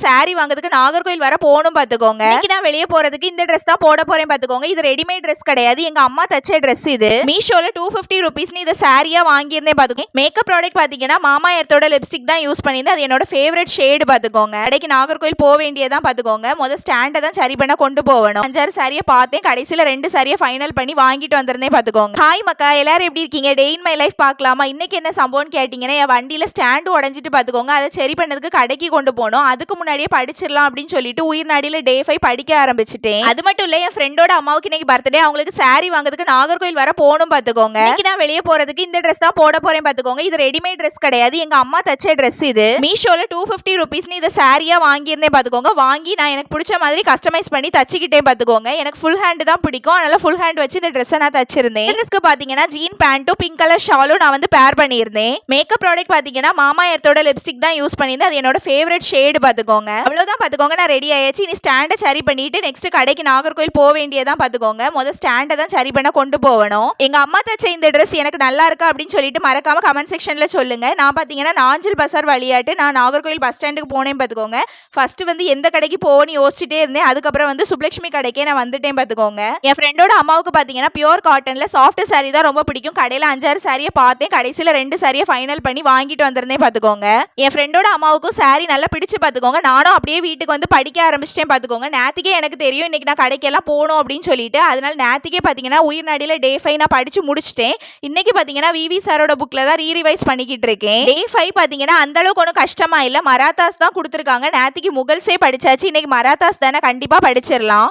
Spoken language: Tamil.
saree வாங்குறதுக்கு நாகர்கோயில் வர போணும் பாத்துக்கோங்க. இன்னைக்கு நான் வெளிய போறதுக்கு இந்த Dress தான் போட போறேன் பாத்துக்கோங்க. இது ரெடிமேட் Dress கிடையாது. எங்க அம்மா தச்ச Dress இது. மீஷோல 250 ரூபீஸ்னு இத சாரியா வாங்கியிருந்தேன் பாத்துக்கோங்க. மேக்கப் ப்ராடக்ட் பாத்தீங்கன்னா மாமா எர்த்தோட லிப்ஸ்டிக் தான் யூஸ் பண்ணியிருந்தேன். அது என்னோட ஃபேவரட் ஷேடு பாத்துக்கோங்க. கடைக்கு நாகர்கோயில் போக வேண்டியதான் பாத்துக்கோங்க. முதல்ல ஸ்டாண்டை தான் சரி பண்ண கொண்டு போகணும். 5-6 சாரியை பார்த்தேன். கடைசியில 2 சாரியை ஃபைனல் பண்ணி வாங்கிட்டு வந்திருந்தேன் பாத்துக்கோங்க. ஹாய் மக்கா, எல்லாரும் எப்படி இருக்கீங்க? டே இன் மை லைஃப் பார்க்கலாமா? இன்னைக்கு என்ன சம்பவம்னு கேட்டீங்கன்னா, என் வண்டியில ஸ்டாண்டு உடஞ்சிட்டு பாத்துக்கோங்க. அதை சரி பண்ணதுக்கு கடைக்கு கொண்டு போனோம். அதுக்கு முன்னாடியே படிச்சிடலாம் அப்படின்னு சொல்லிட்டு உயிர் நாடியில டே 5 படிக்க ஆரம்பிச்சிட்டேன். அது மட்டும் இல்ல, என் ஃப்ரெண்டோட அம்மாவுக்கு இன்னைக்கு பர்த்டே. அவங்களுக்கு சாரி வாங்குறதுக்கு நாகர்கோயில் வர போகணும் பாத்துக்கோங்க. இன்னைக்கு நான் வெளியே போறதுக்கு இந்த Dress தான் போட போறேன் பாத்துக்கோங்க. இது ரெடிமேட் Dress கிடையாது. எங்க அம்மா தச்ச Dress இது. மீஷோல 250 ரூபீஸ்னு இத சாரியா வாங்கியிருந்தேன் பாத்துக்கோங்க. வாங்கி நான் எனக்கு பிடிச்ச மாதிரி கஸ்டமைஸ் பண்ணி தச்சுக்கிட்டேன் பாத்துக்கோங்க. எனக்கு ஃபுல் ஹேண்ட் தான் பிடிக்கும். அதனால ஃபுல் ஹேண்ட் வச்சு இந்த Dress நான் தச்சிருந்தேன். Dressக்கு பாத்தீங்கன்னா ஜீன் பேண்ட்டும் பிங்க் கலர் ஷாலும் நான் வந்து பேர் பண்ணியிருந்தேன். மேக்கப் ப்ராடக்ட் பாத்தீங்கன்னா மாமா எர்த்தோட லிப்ஸ்டிக் தான் யூஸ் பண்ணியிருந்தேன். அது என்னோட ஃபேவரட் ஷேடு பாத்துக்கோங்க. அவ்வளவுதான் பாத்துக்கோங்க, நான் ரெடி ஆயாச்சு. இனி ஸ்டாண்டை சரி பண்ணிட்டு நெக்ஸ்ட் கடைக்கு நாகர்கோயில் போக வேண்டியதான் பாத்துக்கோங்க. முதல்ல ஸ்டாண்டை தான் சரி பண்ண கொண்டு போகணும். எங்க அம்மா தச்ச இந்த Dress எனக்கு நல்லா இருக்கா அப்படின்னு சொல்லிட்டு மறக்காம கமெண்ட் செக்ஷன்ல சொல்லுங்க. நான் பாத்தீங்கன்னா நாஞ்சில் பசார் வழியாட்டு நான் நாகர்கோயில் பஸ் ஸ்டாண்டுக்கு போனேன் பாத்துக்கோங்க. ஃபர்ஸ்ட் வந்து எந்த கடைக்கு போகணும்னு யோசிச்சுட்டே இருந்தேன். அதுக்கப்புறம் வந்து சுப்லட்சுமி கடைக்கே நான் வந்துட்டேன் பாத்துக்கோங்க. என் ஃப்ரெண்டோட அம்மாவுக்கு பாத்தீங்கன்னா பியூர் காட்டன்ல சாஃப்ட் சாரி தான் ரொம்ப பிடிக்கும். கடையில 5-6 சாரியை பார்த்தேன். கடைசியில 2 சாரியை ஃபைனல் பண்ணி வாங்கிட்டு வந்திருந்தேன் பாத்துக்கோங்க. என் ஃப்ரெண்டோட அம்மாவுக்கும் சாரி நல்லா பிடிச்சு பாத்துக்கோங்க. நானும் அப்படியே வீட்டுக்கு வந்து படிக்க ஆரம்பிச்சிட்டேன் பாத்துக்கோங்க. நேத்திக்கே எனக்கு தெரியும் இன்னைக்கு நான் கடைக்கெல்லாம் போகணும் அப்படின்னு சொல்லிட்டு. அதனால நேத்திக்கே பாத்தீங்கன்னா உயிர் நாடியில டே 5 நான் படிச்சு முடிச்சிட்டேன். இன்னைக்கு பாத்தீங்கன்னா விவி சாரோட புக்ல தான் ரீரிவைஸ் பண்ணிக்கிட்டு இருக்கேன். டே 5 பாத்தீங்கன்னா அந்த அளவுக்கு ஒன்றும் கஷ்டமா இல்ல. மராத்தாஸ் தான் கொடுத்துருக்காங்க. நேத்திக்கு முகல்ஸே படிச்சாச்சு. இன்னைக்கு மராத்தாஸ் தானே, கண்டிப்பா படிச்சிடலாம்.